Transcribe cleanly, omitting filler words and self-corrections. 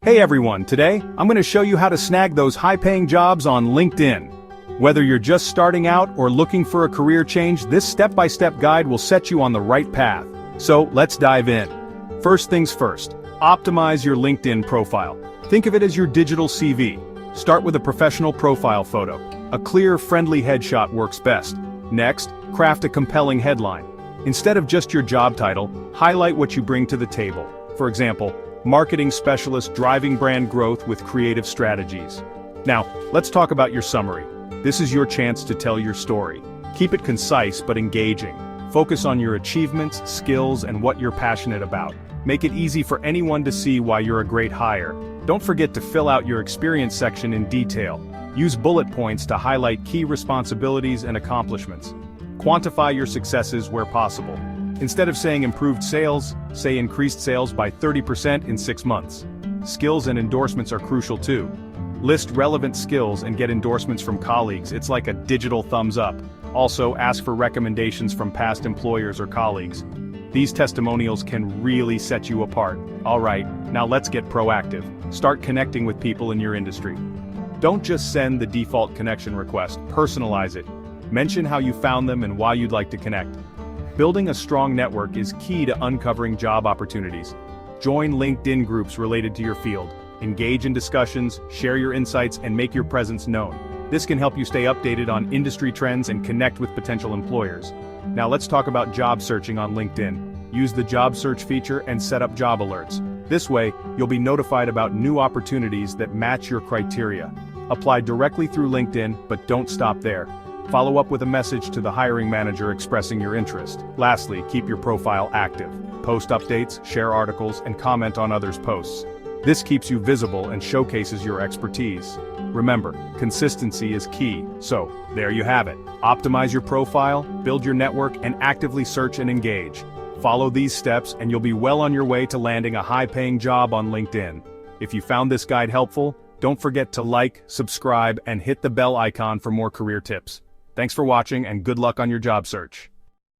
Hey everyone, today, I'm going to show you how to snag those high-paying jobs on LinkedIn. Whether you're just starting out or looking for a career change, this step-by-step guide will set you on the right path. So, let's dive in. First things first, optimize your LinkedIn profile. Think of it as your digital CV. Start with a professional profile photo. A clear, friendly headshot works best. Next, craft a compelling headline. Instead of just your job title, highlight what you bring to the table. For example, marketing specialist driving brand growth with creative strategies. Now, let's talk about your summary. This is your chance to tell your story. Keep it concise but engaging. Focus on your achievements, skills, and what you're passionate about. Make it easy for anyone to see why you're a great hire. Don't forget to fill out your experience section in detail. Use bullet points to highlight key responsibilities and accomplishments. Quantify your successes where possible. Instead of saying improved sales, say increased sales by 30% in 6 months. Skills and endorsements are crucial too. List relevant skills and get endorsements from colleagues. It's like a digital thumbs up. Also, ask for recommendations from past employers or colleagues. These testimonials can really set you apart. Alright, now let's get proactive. Start connecting with people in your industry. Don't just send the default connection request, personalize it. Mention how you found them and why you'd like to connect. Building a strong network is key to uncovering job opportunities. Join LinkedIn groups related to your field. Engage in discussions, share your insights, and make your presence known. This can help you stay updated on industry trends and connect with potential employers. Now let's talk about job searching on LinkedIn. Use the job search feature and set up job alerts. This way, you'll be notified about new opportunities that match your criteria. Apply directly through LinkedIn, but don't stop there. Follow up with a message to the hiring manager expressing your interest. Lastly, keep your profile active. Post updates, share articles, and comment on others' posts. This keeps you visible and showcases your expertise. Remember, consistency is key, so there you have it. Optimize your profile, build your network, and actively search and engage. Follow these steps and you'll be well on your way to landing a high-paying job on LinkedIn. If you found this guide helpful, don't forget to like, subscribe, and hit the bell icon for more career tips. Thanks for watching and good luck on your job search.